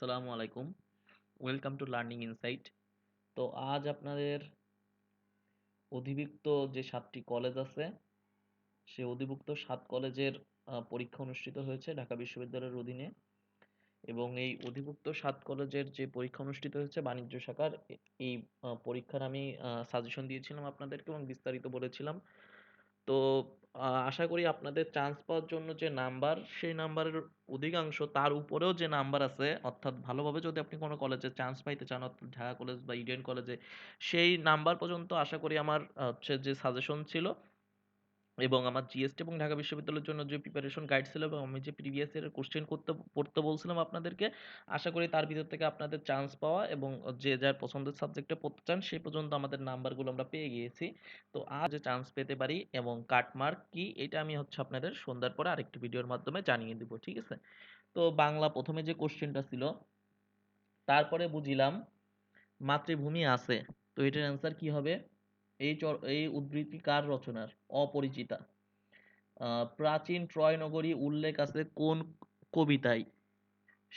আসসালামু আলাইকুম। Welcome to learning insight. তো আজ আপনাদের অধিভুক্ত যে ৭টি কলেজ আছে, সে অধিভুক্ত ৭ কলেজের পরীক্ষা অনুষ্ঠিত হয়েছে ঢাকা বিশ্ববিদ্যালয়ের অধীনে। এবং এই অধিভুক্ত ৭ কলেজের যে পরীক্ষা অনুষ্ঠিত হয়েছে বাণিজ্য শাখার, এই পরীক্ষার আমি সাজেশন দিয়েছিলাম আপনাদেরকে এবং বিস্তারিত বলেছিলাম। তো আশা করি আপনাদের চান্স পাওয়ার জন্য যে নাম্বার, সেই নাম্বারের অধিকাংশ তার উপরেও যে নাম্বার আছে, অর্থাৎ ভালোভাবে যদি আপনি কোনো কলেজে চান্স পাইতে চান, অর্থাৎ ঢাকা কলেজ বা ইডেন কলেজে, সেই নাম্বার পর্যন্ত আশা করি আমার হচ্ছে যে সাজেশন ছিল এবং আমার জিএসটি এবং ঢাকা বিশ্ববিদ্যালয়ের জন্য যে প্রিপারেশন গাইড ছিল এবং আমি যে প্রিভিয়াস ইয়ারের কোশ্চেন পড়তে বলছিলাম আপনাদেরকে, আশা করি তার ভিতর থেকে আপনাদের চান্স পাওয়া এবং যে যার পছন্দের সাবজেক্টে পড়তে চান সেই পর্যন্ত আমাদের নাম্বারগুলো আমরা পেয়ে গিয়েছি। তো আজ চান্স পেতে পারি এবং কাটমার্ক কি, এটা আমি হচ্ছে আপনাদের সন্ধ্যার পরে আরেকটি ভিডিওর মাধ্যমে জানিয়ে দিব, ঠিক আছে? তো বাংলা প্রথমে যে কোশ্চেনটা ছিল, তারপরে বুঝিলাম মাতৃভূমি আছে। তো এটার অ্যান্সার কি হবে? এই উদ্ধৃতি কার রচনার? অপরিচিতা। প্রাচীন ট্রয় নগরী উল্লেখ আছে কোন কবিতায়?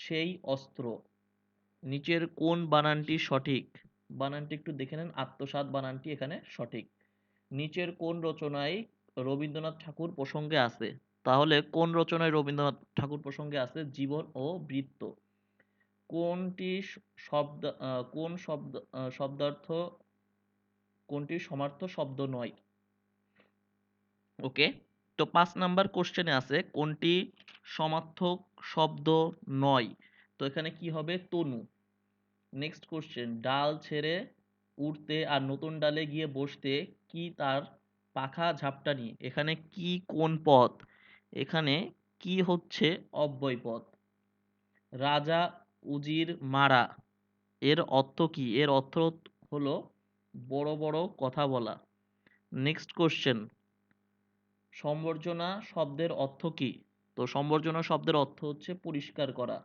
সেই অস্ত্র। নিচের কোন বানানটি সঠিক? বানানটি একটু দেখে নেন, আত্মসাৎ বানানটি এখানে সঠিক। নিচের কোন রচনায় রবীন্দ্রনাথ ঠাকুর প্রসঙ্গে আছে? তাহলে কোন রচনায় রবীন্দ্রনাথ ঠাকুর প্রসঙ্গে আছে? জীবন ও বৃত্ত। কোনটি শব্দ কোন শব্দার্থ কোনটি সমার্থক শব্দ নয়? ওকে। তো ৫ নাম্বার কোশ্চেনে আছে কোনটি সমার্থক শব্দ নয়? তো এখানে কি হবে? তনু। নেক্সট কোশ্চেন, ডাল ছেড়ে উঠতে আর নতুন ডালে গিয়ে বসতে কি তার পাখা ঝাপটানি? এখানে কি কোন পদ? এখানে কি হচ্ছে অব্যয় পদ। রাজা উজির মারা, এর অর্থ কি? এর অর্থ হলো বড় বড় কথা বলা। নেক্সট কোশ্চেন, সম্বর্জনা শব্দের অর্থ কি? তো সম্বর্জনা শব্দের অর্থ হচ্ছে পরিষ্কার করা।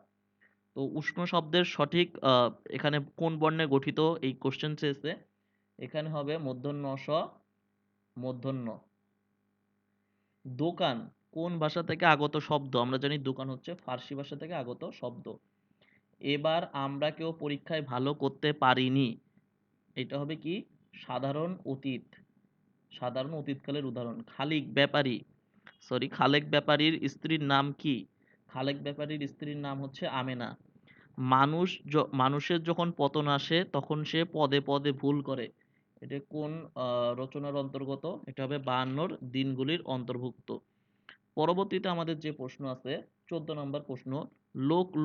তো উষ্ণ শব্দের সঠিক এখানে কোন বর্ণে গঠিত? এই কোশ্চেন চেয়েছে, এখানে হবে মূর্ধন্য ষ, মূর্ধন্য। দোকান কোন ভাষা থেকে আগত শব্দ? আমরা জানি দোকান হচ্ছে ফার্সি ভাষা থেকে আগত শব্দ। এবার আমরা কেউ পরীক্ষায় ভালো করতে পারিনি, এটা হবে কি? সাধারণ অতীত। সাধারণ অতীতকালের উদাহরণ। খালেক ব্যাপারীর স্ত্রীর নাম কি? খালেক ব্যাপারীর স্ত্রীর নাম হচ্ছে আমেনা। মানুষের যখন পতন আসে তখন সে পদে পদে ভুল করে, এটা কোন রচনার অন্তর্গত? এটা হবে ৫২ দিনগুলির অন্তর্ভুক্ত। পরবর্তীতে আমাদের যে প্রশ্ন আছে, ১৪ নম্বর প্রশ্ন,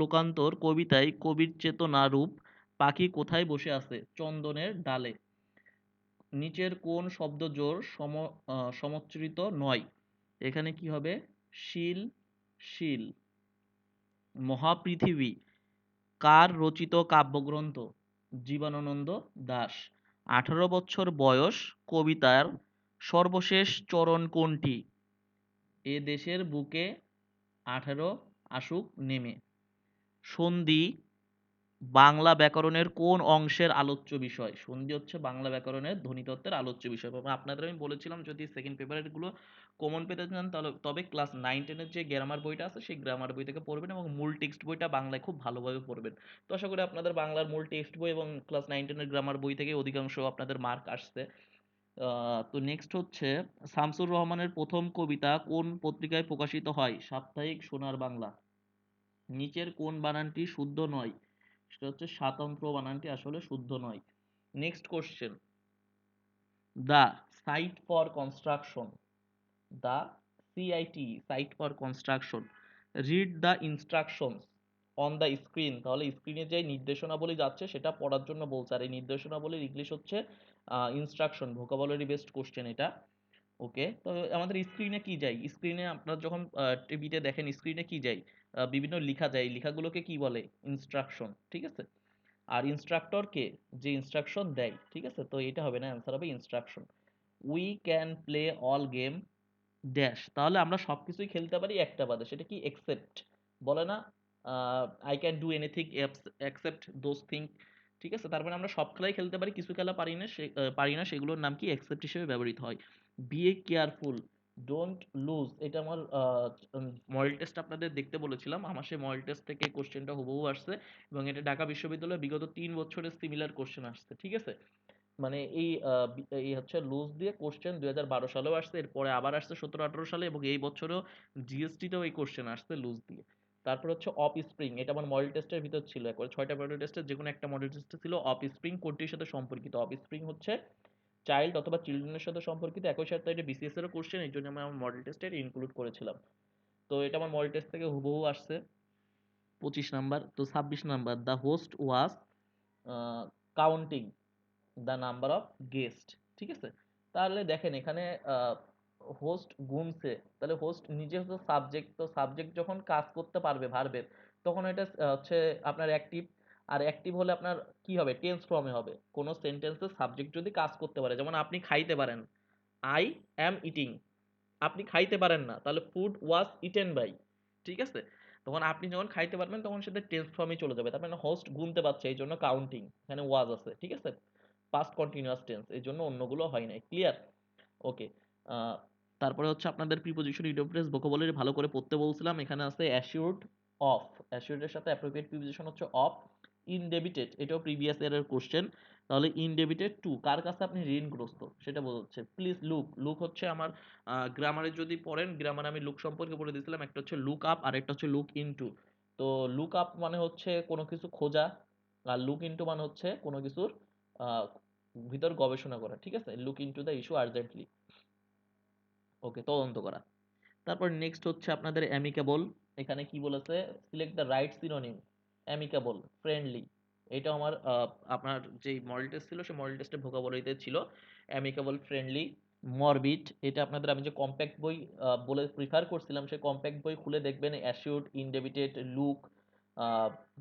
লোকান্তর কবিতায় কবির চেতনা রূপ পাখি কোথায় বসে আছে? চন্দনের ডালে। নিচের কোন শব্দজোড় সমচ্রিত নয়? এখানে কি হবে? শিল, শিল। মহাপৃথিবী কার রচিত কাব্যগ্রন্থ? জীবনানন্দ দাশ। ১৮ বছর বয়স কবিতার সর্বশেষ চরণ কোনটি? এ দেশের বুকে ১৮ আসুক নেমে। সন্ধি বাংলা ব্যাকরণের কোন অংশের আলোচ্য বিষয়? সন্ধি হচ্ছে বাংলা ব্যাকরণের ধ্বনিতত্ত্বের আলোচ্য বিষয়। আপনাদের আমি বলেছিলাম যদি সেকেন্ড পেপারের গুলো কমন পেতে চান তাহলে তবে ক্লাস 9-10 এর যে গ্রামার বইটা আছে সেই গ্রামার বই থেকে পড়বেন এবং মূল টেক্সট বইটা বাংলায় খুব ভালোভাবে পড়বেন। তো আশা করি আপনাদের বাংলার মূল টেক্সট বই এবং ক্লাস 9-10 এর গ্রামার বই থেকে অধিকাংশ আপনাদের মার্ক আসছে। তো নেক্সট হচ্ছে, শামসুর রহমানের প্রথম কবিতা কোন পত্রিকায় প্রকাশিত হয়? সাপ্তাহিক সোনার বাংলা। নিচের কোন বানানটি শুদ্ধ নয়? সেটা হচ্ছে স্বাতন্ত্র্য বানানটি আসলে শুদ্ধ নয়। Next question, the site for construction, the CIT, site for construction, read the instructions on the screen. তাহলে স্ক্রিনে যে নির্দেশনাবলী যাচ্ছে সেটা পড়ার জন্য বলছে, আর এই নির্দেশনাবলীর ইংলিশ হচ্ছে ইনস্ট্রাকশন। ভোকাবুলারি বেসড কোশ্চেন এটা। ওকে। তো আমাদের স্ক্রিনে কি যায়? স্ক্রিনে আপনারা যখন টিভিতে দেখেন স্ক্রিনে কি যায়? বিভিন্ন লিখা যায়, এই লিখাগুলোকে কি বলে? ইনস্ট্রাকশন, ঠিক আছে? আর ইনস্ট্রাক্টর কে? যে ইনস্ট্রাকশন দেয়, ঠিক আছে? তো এটা হবে না, অ্যান্সার হবে instruction. We can play all game dash. তাহলে আমরা সবকিছুই খেলতে পারি একটা বাদে, সেটা কি? এক্সেপ্ট। বলে না I can do anything except those thing, ঠিক আছে? তার মানে আমরা সব খেলাই খেলতে পারি, কিছু খেলা পারি না, সেগুলোর নাম কি? এক্সেপ্ট হিসেবে ব্যবহৃত হয়। Be a careful, don't lose, এটা আমার মডেল টেস্ট আপনাদের দেখতে বলেছিলাম, আমার সেই মডেল টেস্ট থেকে কোশ্চেনটা হুবহু আসছে এবং এটা ঢাকা বিশ্ববিদ্যালয়ে বিগত 3 বছরের সিমিলার কোশ্চেন আসছে, ঠিক আছে? মানে এই হচ্ছে লুজ দিয়ে কোশ্চেন 2012 সালেও আসছে, এরপরে আবার আসছে 17-18 সালে এবং এই বছরও জিএসটিতেও এই কোশ্চেন আসছে লুজ দিয়ে। তারপর হচ্ছে অফ স্প্রিং, এটা আমার মডেল টেস্টের ভিতর ছিল, একবার 6টা মডেল টেস্টের যে কোনো একটা মডেল টেস্টে ছিল অফ স্প্রিং কোনটির সাথে সম্পর্কিত। অফ স্প্রিং হচ্ছে চাইল্ড অথবা চিলড্রেনের সাথে সম্পর্কিত, একই সাথে এটা বিসিএস এরও কোশ্চেন, এই জন্য আমি আমার মডেল টেস্টে ইনক্লুড করেছিলাম। তো এটা আমার মডেল টেস্ট থেকে হুবহু আসছে। 25 নাম্বার, তো 26 number, the host was counting the number of guest, ঠিক আছে? তাহলে দেখেন এখানে হোস্ট গুনছে, তাহলে হোস্ট নিজে হচ্ছে সাবজেক্ট, তো সাবজেক্ট যখন কাজ করতে পারবে ভার্বের, তখন এটা হচ্ছে আপনার অ্যাক্টিভ। আর অ্যাক্টিভ হলে আপনার কি হবে, টেন্স ফর্মে হবে। কোনো সেন্টেন্সে সাবজেক্ট যদি কাজ করতে পারে, যেমন আপনি খাইতে পারেন, আই অ্যাম ইটিং, আপনি খাইতে পারেন না, তাহলে ফুড ওয়াজ ইটেন বাই, ঠিক আছে? তখন আপনি যখন খাইতে পারবেন তখন সেটা টেন্স ফর্মে চলে যাবে, তার মানে হোস্ট গুনতে পারছে এই জন্য কাউন্টিং, এখানে ওয়াজ আছে, ঠিক আছে? পাস্ট কন্টিনিউয়াস টেন্স, এই জন্য অন্যগুলো হয় নাই, ক্লিয়ার? ওকে। তারপরে হচ্ছে আপনাদের প্রিপোজিশন ইন্টারফেস ভোকাবুলারি ভালো করে পড়তে বলছিলাম, এখানে আছে অ্যাসিউরড অফ, অ্যাসিউরড এর সাথে অ্যাপ্রোপ্রিয়েট প্রিপোজিশন হচ্ছে অফ। ইনডেবিটেড, এটাও প্রিভিয়াস ইয়ারের কোশ্চেন, তাহলে ইনডেবিটেড টু কার কাছে আপনি ঋণগ্রস্ত সেটা বোঝাচ্ছে। প্লিজ লুক, লুক হচ্ছে আমার গ্রামারে যদি পড়েন, গ্রামারে আমি লুক সম্পর্কে বলে দিয়েছিলাম, একটা হচ্ছে লুক আপ আর একটা হচ্ছে লুক ইনটু। তো লুক আপ মানে হচ্ছে কোনো কিছু খোঁজা, আর লুক ইনটু মানে হচ্ছে কোনো কিছুর আহ, ভিতর গবেষণা করা, ঠিক আছে? Look into the issue urgently, okay, তদন্ত করা। তারপর নেক্সট হচ্ছে আপনাদের অ্যামিকেবল, এখানে কি বলেছে, select the right synonym. Amicable, friendly, এটা আমার আপনার যেই মডেল টেস্ট ছিল সেই মডেল টেস্টের ভোকাবুলারিতে ছিল অ্যামিকেবল, ফ্রেন্ডলি। মরবিড, এটা আপনাদের আমি যে কম্প্যাক্ট বই বলে প্রিফার করছিলাম, সেই কম্প্যাক্ট বই খুলে দেখবেন অ্যাসিউড, ইনডেবিটেড, লুক,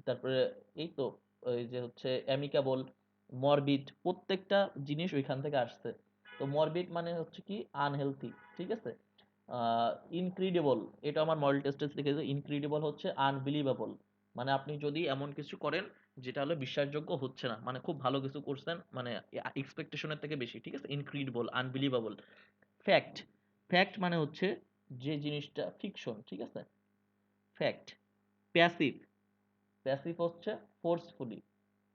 তারপরে এই তো ওই যে হচ্ছে অ্যামিকেবল, মরবিড, প্রত্যেকটা জিনিস ওইখান থেকে আসছে। তো মরবিড মানে হচ্ছে কি আনহেলথি, ঠিক আছে? ইনক্রিডিবল, এটা আমার মডেল টেস্টে লিখেছে, ইনক্রিডিবল হচ্ছে আনবিলিভেবল, মানে আপনি যদি এমন কিছু করেন যেটা হলো বিশ্বাসযোগ্য হচ্ছে না, মানে খুব ভালো কিছু করছেন, মানে এক্সপেকটেশনের থেকে বেশি, ঠিক আছে? ইনক্রিডিবল, আনবিলিভেবল। ফ্যাক্ট, ফ্যাক্ট মানে হচ্ছে যে জিনিসটা ফিকশন, ঠিক আছে? ফ্যাক্ট। প্যাসিভ, প্যাসিভ হচ্ছে ফোর্সফুলি,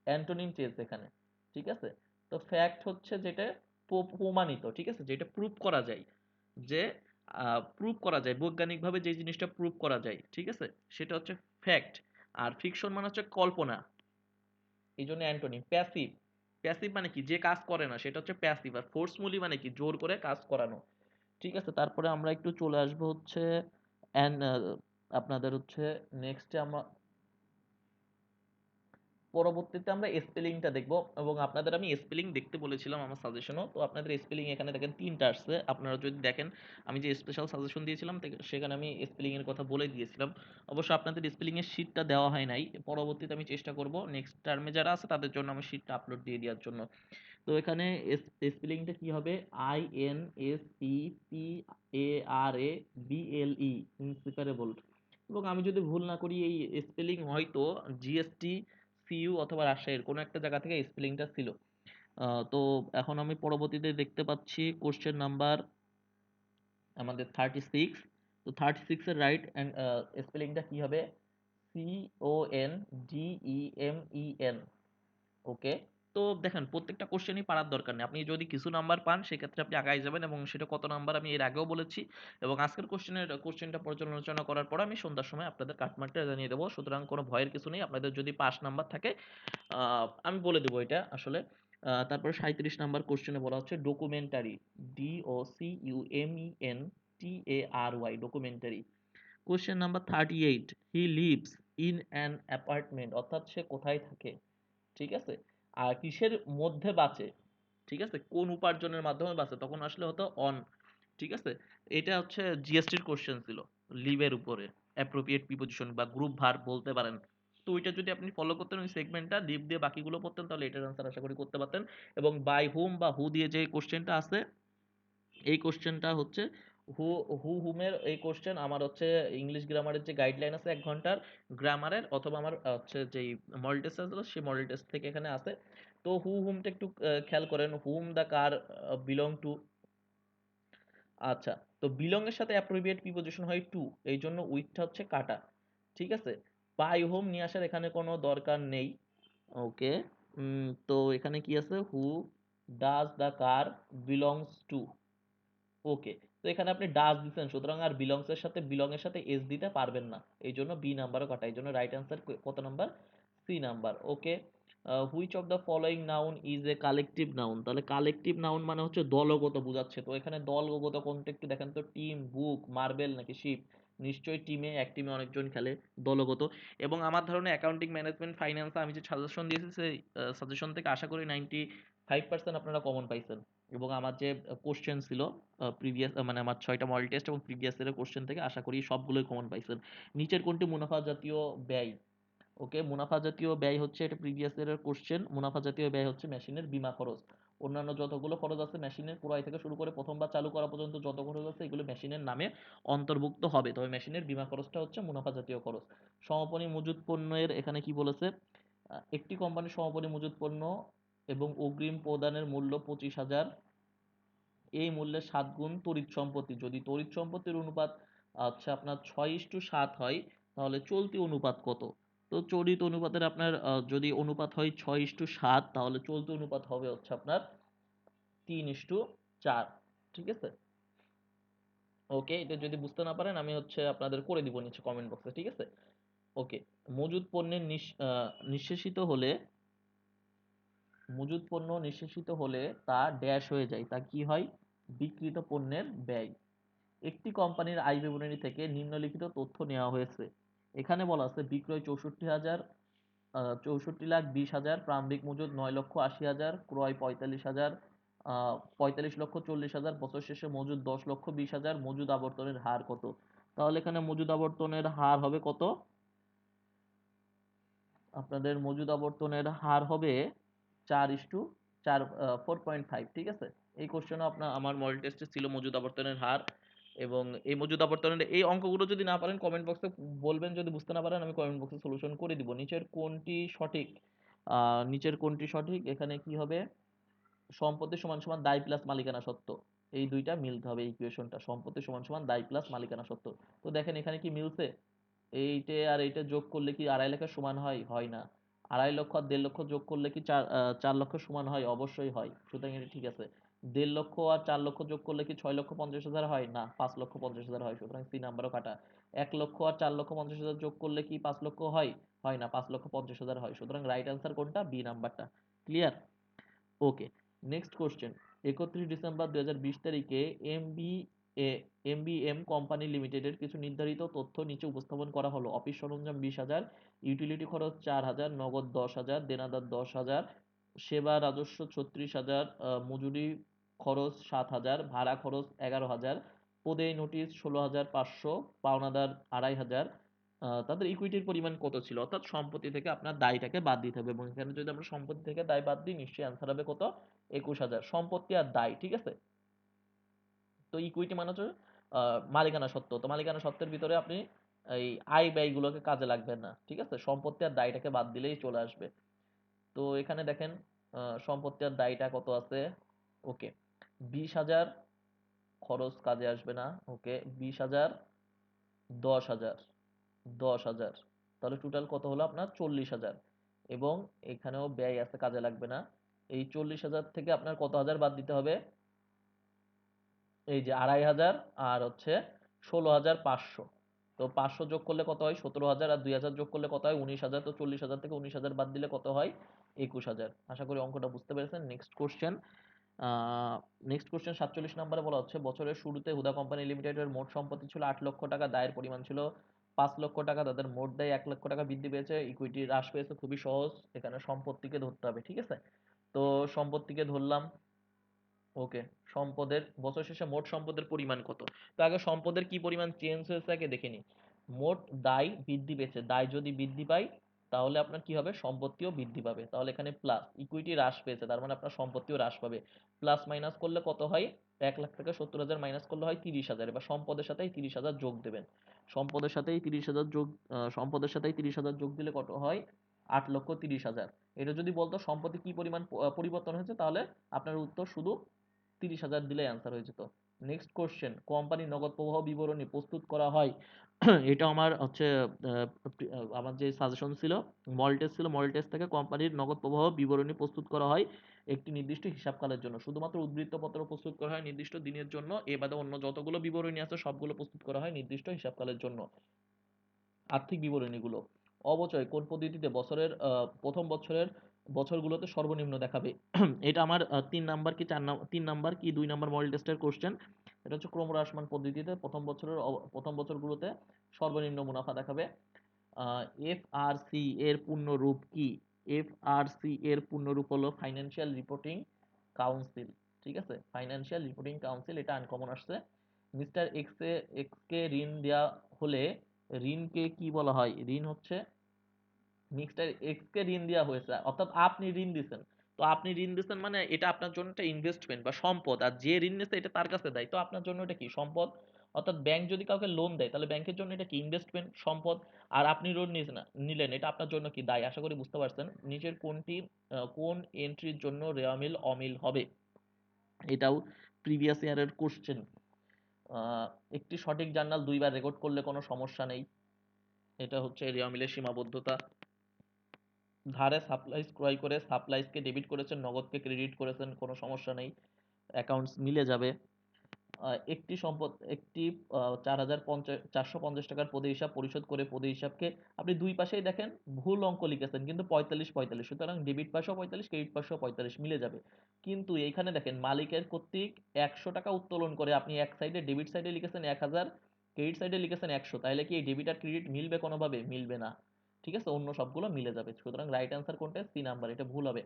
অ্যান্টোনিম চেয়েছে এখানে, ঠিক আছে? তো ফ্যাক্ট হচ্ছে যেটা প্রমাণিত, ঠিক আছে, যেটা প্রুভ করা যায়, যে প্রুভ করা যায় বৈজ্ঞানিকভাবে, যে জিনিসটা প্রুভ করা যায়, ঠিক আছে, সেটা হচ্ছে ফ্যাক্ট। আর ফিকশন মানে হচ্ছে কল্পনা, এই জন্য অ্যান্টোনিম প্যাসিভ। প্যাসিভ মানে কি, যে কাজ করে না সেটা হচ্ছে প্যাসিভ, আর ফোর্সফুলি মানে কি, জোর করে কাজ করানো, ঠিক আছে? তারপরে আমরা একটু চলে আসবো হচ্ছে অ্যান্ড আপনাদের হচ্ছে নেক্সটে আমরা পরবর্তীতে আমরা স্পেলিংটা দেখব, এবং আপনাদের আমি স্পেলিং দেখতে বলেছিলাম আমার সাজেশনও, তো আপনাদের স্পেলিং এখানে দেখেন 3টা আসছে, আপনারা যদি দেখেন আমি যে স্পেশাল সাজেশন দিয়েছিলাম সেখানে আমি স্পেলিং এর কথা বলে দিয়েছিলাম। অবশ্য আপনাদের স্পেলিং এর শিটটা দেওয়া হয় নাই, পরবর্তীতে আমি চেষ্টা করব নেক্সট টার্মে যারা আছে তাদের জন্য আমি শিটটা আপলোড দিয়ে দেওয়ার জন্য। তো এখানে স্পেলিংটা কি হবে, INSEPARABLE, ইনসিপারেবল। এবং আমি যদি ভুল না করি এই স্পেলিং হয়তো জিএসটি, সিইউ অথবা রাজশাহীর কোনো একটা জায়গা থেকে স্পেলিংটা ছিল। তো এখন আমি পরবর্তীতে দেখতে পাচ্ছি কোশ্চেন নাম্বার আমাদের 36। তো 36 এর রাইট অ্যান্ড স্পেলিংটা কি হবে, CONDEMEN, ওকে। তো দেখেন প্রত্যেকটা কোশ্চেনই পারার দরকার নেই, আপনি যদি কিছু নাম্বার পান সেক্ষেত্রে আপনি আগাই যাবেন, এবং সেটা কত নাম্বার আমি এর আগেও বলেছি, এবং আজকের কোশ্চেনটা পর্যালোচনা করার পর আমি সন্ধ্যার সময় আপনাদের কাটমার্কটা জানিয়ে দেবো, সুতরাং কোনো ভয়ের কিছু নেই। আপনাদের যদি 5 নাম্বার থাকে আমি বলে দেবো এটা আসলে। তারপরে 37 নাম্বার কোশ্চেনে বলা হচ্ছে documentary, DOCUMENTARY, documentary. Question number 38, he lives in an apartment, অর্থাৎ সে কোথায় থাকে, ঠিক আছে? আর কিসের মধ্যে বাঁচে, ঠিক আছে, কোন উপার্জনের মাধ্যমে বাঁচে, তখন আসলে হতো অন, ঠিক আছে? এটা হচ্ছে জিএসটির কোশ্চেন ছিল, লিভের উপরে অ্যাপ্রোপ্রিয়েট প্রিপোজিশন বা গ্রুপ ভার্ব বলতে পারেন। তো ওইটা যদি আপনি ফলো করতেন ওই সেগমেন্টটা লিভ দিয়ে বাকিগুলো পড়তেন, তাহলে এটার আনসার আশা করি করতে পারতেন। এবং বাই হুম বা হু দিয়ে যে কোশ্চেনটা আছে, এই কোশ্চেনটা হচ্ছে হু, হুমের এই কোশ্চেন আমার হচ্ছে ইংলিশ গ্রামারের যে গাইডলাইন আছে 1 ঘন্টার গ্রামারের, অথবা আমার হচ্ছে যেই মডেল টেস্ট আছে সেই মডেল টেস্ট থেকে এখানে আছে। তো হুমটা একটু খেয়াল করেন, হুম দ্য কার বিলং টু, আচ্ছা, তো বিলং এর সাথে অ্যাপ্রোপ্রিয়েট প্রিপোজিশন হয় টু, এই জন্য উইথটা হচ্ছে কাটা। ঠিক আছে, বাই হোম নিয়ে আসার এখানে কোনো দরকার নেই। ওকে, তো এখানে কি আছে, who does the car belongs to. Okay, তো এখানে আপনি ডাজ দিচ্ছেন, সুতরাং আর বিলংস এর সাথে বিলং এর সাথে এস দিতে পারবেন না, এই জন্য বি নাম্বারও কাটা, এই জন্য রাইট অ্যান্সার কত number, C number. Okay, which of the following noun is a collective noun, তাহলে কালেকটিভ নাউন মানে হচ্ছে দলগত বোঝাচ্ছে, তো এখানে দলগত কোনটা একটু দেখেন তো, টিম, বুক, মার্বেল নাকি শিপ? নিশ্চয়ই টিমে, এক টিমে অনেকজন খেলে, দলগত। এবং আমার ধারণা অ্যাকাউন্টিং, ম্যানেজমেন্ট, ফাইন্যান্স আমি যে সাজেশন দিয়েছি সেই সাজেশন থেকে আশা করি 95% আপনারা কমন পাইছেন। এবং আমার যে কোশ্চেন ছিল প্রিভিয়াস, মানে আমার 6টা মডেল টেস্ট এবং প্রিভিয়াস ইয়ারের কোশ্চেন থেকে আশা করি সবগুলোই কমন পাইছেন। নিচের কোনটি মুনাফা জাতীয় ব্যয়? ওকে, মুনাফা জাতীয় ব্যয় হচ্ছে, এটা প্রিভিয়াস ইয়ারের কোশ্চেন, মুনাফা জাতীয় ব্যয় হচ্ছে মেশিনের বীমা খরচ। অন্যান্য যতগুলো খরচ আছে মেশিনের ক্রয় থেকে শুরু করে প্রথমবার চালু করা পর্যন্ত যত খরচ আছে এগুলো মেশিনের নামে অন্তর্ভুক্ত হবে, তবে মেশিনের বীমা খরচটা হচ্ছে মুনাফা জাতীয় খরচ। সমাপনী মজুত পণ্যের এখানে কি বলেছে, একটি কোম্পানির সমাপনী মজুত পণ্য এবং অগ্রিম প্রদানের মূল্য 25,000, এই মূল্যের 7 গুণ তড়িৎ সম্পত্তি, যদি তড়িৎ সম্পত্তির অনুপাত আচ্ছা আপনার 6:7 হয়, তাহলে চলতি অনুপাত কত? তো চলিত অনুপাতের আপনার যদি অনুপাত হয় 6:7, তাহলে চলতি অনুপাত হবে হচ্ছে আপনার 3:4। ঠিক আছে, ওকে, এটা যদি বুঝতে না পারেন আমি হচ্ছে আপনাদের করে দিব নিচে কমেন্ট বক্সে, ঠিক আছে। ওকে, মজুদ পণ্যের নিঃশেষিত হলে, মজুদ পণ্য নিঃশেষিত হলে তা ড্যাশ হয়ে যায়, তা কি হয়? বিক্রিত পণ্যের ব্যয়। একটি কোম্পানির আয় বিবরণী থেকে নিম্নলিখিত তথ্য নেওয়া হয়েছে। এখানে বলা আছে বিক্রয় 64,000, 64,20,000, প্রারম্ভিক মজুদ 9,80,000, ক্রয় 45,000, 45,40,000, বছর শেষে মজুদ 10,20,000, মজুদ আবর্তনের হার কত? তাহলে এখানে মজুদ আবর্তনের হার হবে কত? আপনাদের মজুদ আবর্তনের হার হবে 4:4, 4.5। ঠিক আছে, এই কোশ্চেনও আপনার আমার মডেল টেস্টে ছিল মজুদ আবর্তনের হার। এবং এই মজুদ আবর্তনের এই অঙ্কগুলো যদি না পারেন কমেন্ট বক্সে বলবেন, যদি বুঝতে না পারেন আমি কমেন্ট বক্সে সলিউশন করে দিব। নিচের কোনটি সঠিক? নিচের কোনটি সঠিক, এখানে কি হবে, সম্পত্তি সমান সমান দায় প্লাস মালিকানা সত্ত্ব, এই দুইটা মিলতে হবে, ইকুয়েশনটা সম্পত্তি সমান সমান দায় প্লাস মালিকানা সত্ত্ব। তো দেখেন এখানে কি মিলছে, এইটে আর এইটা যোগ করলে কি 2.5 লাখের সমান হয়? হয় না। 2.5 লক্ষ আর 1.5 লক্ষ যোগ করলে কি 4 লক্ষ সমান হয়? অবশ্যই হয়, সুতরাং এটা ঠিক আছে। 1.5 লক্ষ আর 4 লক্ষ যোগ করলে কি 6,50,000 হয়? না, 5,50,000 হয়, সুতরাং সি নাম্বারও কাটা। 1 লক্ষ আর 4,50,000 যোগ করলে কি 5 লক্ষ হয়? হয় না, 5,50,000 হয়, সুতরাং রাইট অ্যান্সার কোনটা? বি নাম্বারটা। ক্লিয়ার? ওকে, নেক্সট কোশ্চেন। 31 ডিসেম্বর 2020 তারিখে এমবিএম কোম্পানি লিমিটেডের কিছু নির্ধারিত তথ্য নিচে উপস্থাপন করা হলো। অফিস সরঞ্জাম 20,000, ইউটিলিটি খরচ 4,000, নগদ 10,000, দেনাদার 10,000, সেবা রাজস্ব 36,000, মজুরি খরচ 7,000, ভাড়া খরচ 11,000, প্রদেয় নোটিশ 16,500, পাওনাদার 2,500। তাদের ইকুইটির পরিমাণ কত ছিল? অর্থাৎ সম্পত্তি থেকে আপনার দায়টাকে বাদ দিতে হবে, এবং এখানে যদি আমরা সম্পত্তি থেকে দায় বাদ দিই নিশ্চয়ই অ্যান্সার হবে কত? 21,000। সম্পত্তি আর দায়, ঠিক আছে। তো ইকুইটি মানে হচ্ছে মালিকানা সত্ত্ব, তো মালিকানা সত্ত্বের ভিতরে আপনি এই আয় ব্যয়গুলোকে কাজে লাগবে না, ঠিক আছে, সম্পত্তি আর দায়টাকে বাদ দিলেই চলে আসবে। তো এখানে দেখেন সম্পত্তি আর দায়টা কত আছে। ওকে, 20,000 খরচ কাজে আসবে না। ওকে, 20,000, 10,000, 10,000, তাহলে টোটাল কত হলো আপনার? 40,000। এবং এখানেও ব্যয় আছে, কাজে লাগবে না। এই 40,000 থেকে আপনার কত হাজার বাদ দিতে হবে? এই যে 2,500 আর হচ্ছে 16,500। তো 500 যোগ করলে কত হয়? 17,000, আর 2,000 যোগ করলে কত হয়? 19,000। তো 40,000 থেকে 19,000 বাদ দিলে কত হয়? 21,000। আশা করি অঙ্কটা বুঝতে পেরেছেন। Next question. নেক্সট কোশ্চেন 47 নম্বরে বলা হচ্ছে বছরের শুরুতে হুদা কোম্পানি লিমিটেডের মোট সম্পত্তি ছিল 8 লক্ষ টাকা, দায়ের পরিমাণ ছিল 5 লক্ষ টাকা, তাদের মোট দায় 1 লক্ষ টাকা বৃদ্ধি পেয়েছে, ইকুইটি হ্রাস পেয়েছে। খুবই সহজ, এখানে সম্পত্তিকে ধরতে হবে, ঠিক আছে। তো সম্পত্তিকে ধরলাম। ওকে, সম্পদের বছর শেষে মোট সম্পদের পরিমাণ কত? তো আগে সম্পদের কি পরিমাণ চেঞ্জ হয়েছে আগে দেখে নিই। মোট দায় বৃদ্ধি পেয়েছে, দায় যদি বৃদ্ধি পায় তাহলে আপনার কি হবে? সম্পত্তিও বৃদ্ধি পাবে, তাহলে এখানে প্লাস। ইকুইটি হ্রাস পেয়েছে, তার মানে আপনার সম্পত্তিও হ্রাস পাবে। প্লাস মাইনাস করলে কত হয়? 1 লাখ থেকে 70,000 মাইনাস করলে হয় 30,000। এবার সম্পদের সাথে এই 30,000 যোগ দেবেন। সম্পদের সাথে এই 30,000 যোগ, সম্পদের সাথে এই 30,000 যোগ দিলে কত হয়? 8,30,000। এটা যদি বলতো সম্পত্তি কি পরিমাণ পরিবর্তন হয়েছে, তাহলে আপনার উত্তর শুধু 30,000 দিলে অ্যান্সার হয়ে যেত। নেক্সট কোশ্চেন, কোম্পানির নগদ প্রবাহ বিবরণী প্রস্তুত করা হয় এটা আমার হচ্ছে আমার যে সাজেশন ছিল, মডেল টেস্ট ছিল, মডেল টেস্ট থেকে কোম্পানির নগদ প্রবাহ বিবরণী প্রস্তুত করা হয় একটি নির্দিষ্ট হিসাবকালের জন্য। শুধুমাত্র উদ্ধৃতপত্র প্রস্তুত করা হয় নির্দিষ্ট দিনের জন্য, এ বাদে অন্য যতগুলো বিবরণী আছে সবগুলো প্রস্তুত করা হয় নির্দিষ্ট হিসাবকালের জন্য। আর্থিক বিবরণীগুলো, অবচয় কোন পদ্ধতিতে বছরের প্রথম বছরের বছরগুলোতে সর্বনিম্ন দেখাবে এটা আমার 3 নাম্বার কি 3 নাম্বার কি 2 নাম্বার মডেল টেস্টের কোশ্চেন। এটা হচ্ছে ক্রমহ্রাসমান পদ্ধতিতে প্রথম বছরের প্রথম বছরগুলোতে সর্বনিম্ন মুনাফা দেখাবে। এফআরসি এর পূর্ণরূপ কি? এফআরসি এর পূর্ণরূপ হলো ফাইন্যান্সিয়াল রিপোর্টিং কাউন্সিল। ঠিক আছে, ফাইন্যান্সিয়াল রিপোর্টিং কাউন্সিল, এটা আনকমন আসছে। মিস্টার এক্স কে ঋণ দেওয়া হলে ঋণকে কি বলা হয়? ঋণ হচ্ছে মিস্টার এক্স কে ঋণ দেওয়া হয়েছে, অর্থাৎ আপনি ঋণ দিচ্ছেন। তো আপনি ঋণ দিচ্ছেন মানে এটা আপনার জন্য একটা ইনভেস্টমেন্ট বা সম্পদ, আর যে ঋণ নিচ্ছে এটা তার কাছে দেয়, তো আপনার জন্য এটা কি? সম্পদ। অর্থাৎ ব্যাংক যদি কাউকে লোন দেয় তাহলে ব্যাংকের জন্য এটা কি? ইনভেস্টমেন্ট, সম্পদ। আর আপনি লোন নিলেন, এটা আপনার জন্য কি? দায়। আশা করি বুঝতে পারছেন। নিচের কোনটি কোন এন্ট্রির জন্য রেওয়ামিল অমিল হবে? এটাও প্রিভিয়াস ইয়ারের কোশ্চেন। একটি সঠিক জার্নাল দুইবার রেকর্ড করলে কোনো সমস্যা নেই, এটা হচ্ছে রেওয়ামিলের সীমাবদ্ধতা। ধারে সাপ্লাইজ ক্রয় করে সাপ্লাইজকে ডেবিট করেছেন, নগদকে ক্রেডিট করেছেন, কোনো সমস্যা নেই, অ্যাকাউন্টস মিলে যাবে। একটি 4,450 টাকার পদে হিসাব পরিশোধ করে পদে হিসাবকে আপনি দুই পাশেই দেখেন ভুল অঙ্ক লিখেছেন, কিন্তু 45 45, সুতরাং ডেবিট পাশেও 45, ক্রেডিট পাশেও 45 মিলে যাবে। কিন্তু এইখানে দেখেন মালিকের কর্তৃক 100 টাকা উত্তোলন করে আপনি এক সাইডে ডেবিট সাইডে লিখেছেন 1000, ক্রেডিট সাইডে লিখেছেন 100, তাহলে কি এই ডেবিট আর ক্রেডিট মিলবে কোনোভাবে? মিলবে না। ঠিক আছে, অন্য সবগুলো মিলে যাবে, সুতরাং রাইট অ্যান্সার কোনটা? সি নাম্বার, এটা ভুল হবে।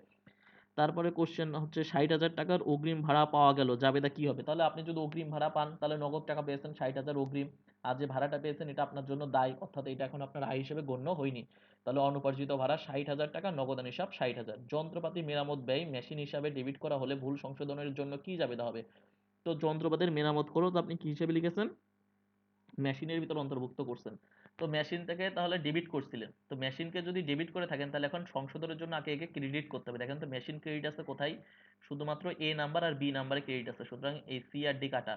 তারপরে কোশ্চেন হচ্ছে 60,000 টাকার অগ্রিম ভাড়া পাওয়া গেল, জাবেদা কি হবে? তাহলে আপনি যদি অগ্রিম ভাড়া পান তাহলে নগদ টাকা পেয়েছেন 60,000 অগ্রিম, আর যে ভাড়াটা পেয়েছেন এটা আপনার জন্য দায়, অর্থাৎ এটা এখন আপনার আয় হিসেবে গণ্য হয়নি। তাহলে অনুপার্জিত ভাড়া 60,000 টাকা, নগদান হিসাব 60,000। যন্ত্রপাতি মেরামত ব্যয় মেশিন হিসাবে ডেবিট করা হলে ভুল সংশোধনের জন্য কি জাবেদা হবে? তো যন্ত্রপাতির মেরামত করো, তো আপনি কি হিসেবে লিখেছেন? মেশিনের ভিতর অন্তর্ভুক্ত করছেন। তো মেশিন থেকে তাহলে ডেবিট করছিলেন, তো মেশিনকে যদি ডেবিট করে থাকেন তাহলে এখন সংশোধনের জন্য আগে একে ক্রেডিট করতে হবে। দেখেন তো মেশিন ক্রেডিট আছে কোথায়? শুধুমাত্র এ নাম্বার আর বি নাম্বারে ক্রেডিট আছে, সুতরাং এই সি আর ডি কাটা।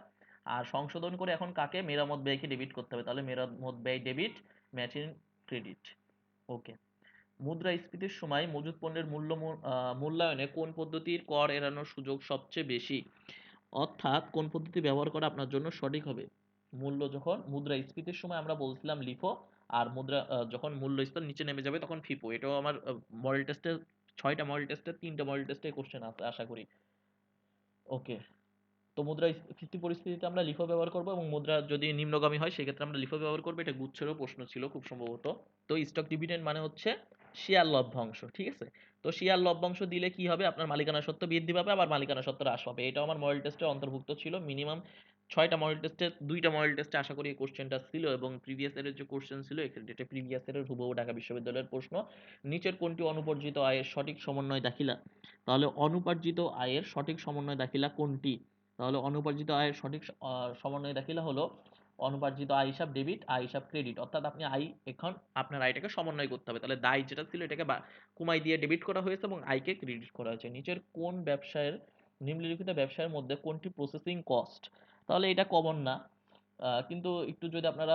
আর সংশোধন করে এখন কাকে? মেরামত ব্যয়কে ডেবিট করতে হবে, তাহলে মেরামত ব্যয় ডেবিট, মেশিন ক্রেডিট। ওকে। মুদ্রাস্ফীতির সময় মজুত পণ্যের মূল্যায়নে কোন পদ্ধতির কর এড়ানোর সুযোগ সবচেয়ে বেশি? অর্থাৎ কোন পদ্ধতি ব্যবহার করা আপনার জন্য সঠিক হবে? যখন মুদ্রাস্ফীতির সময় আমরা বলছিলাম লিফো, আর যখন মূল্যস্তর নিচে নেমে যাবে তখন ফিফো। এটাও আমার মডেল টেস্টে 6টা মডেল টেস্টে 3টা মডেল টেস্টে কোশ্চেন আছে আশা করি। ওকে। তো মুদ্রাস্ফীতি পরিস্থিতিতে আমরা লিফো ব্যবহার করব, এবং মুদ্রা যদি নিম্নগামী হয় সেক্ষেত্রে আমরা লিফো ব্যবহার করবো। এটা গুচ্ছেরও প্রশ্ন ছিল খুব সম্ভবত। তো স্টক ডিভিডেন্ড মানে হচ্ছে শেয়ার লভ্যাংশ, ঠিক আছে। তো শেয়ার লভ্যাংশ দিলে কি হবে? আপনার মালিকানা সত্ত্ব বৃদ্ধি পাবে, আবার মালিকানা সত্ত্ব হ্রাস পাবে। এটাও আমার মডেল টেস্টে অন্তর্ভুক্ত ছিল। মিনিমাম 6টা মডেল টেস্টে 2টা মডেল টেস্টে আশা করি এই কোশ্চেনটা ছিল, এবং প্রিভিয়াস ইয়ারের যে কোশ্চেন ছিল এটা প্রিভিয়াস ইয়ারের হুবহু ঢাকা বিশ্ববিদ্যালয়ের প্রশ্ন। নিচের কোনটি অনুপার্জিত আয়ের সঠিক সমন্বয় দাখিলা? তাহলে অনুপার্জিত আয়ের সঠিক সমন্বয় দাখিলা কোনটি? তাহলে অনুপার্জিত আয়ের সঠিক সমন্বয় দাখিলা হলো অনুপার্জিত আয় হিসাব ডেবিট, আয় হিসাব ক্রেডিট। অর্থাৎ আপনি আয়, এখন আপনার আয়টাকে সমন্বয় করতে হবে, তাহলে দায় যেটা ছিল এটাকে কমাই দিয়ে ডেবিট করা হয়েছে এবং আয়কে ক্রেডিট করা হয়েছে। নিচের কোন ব্যবসায়ের নিম্নলিখিত ব্যবসায়ের মধ্যে কোনটি প্রসেসিং কস্ট? তাহলে এটা কমন না, কিন্তু একটু যদি আপনারা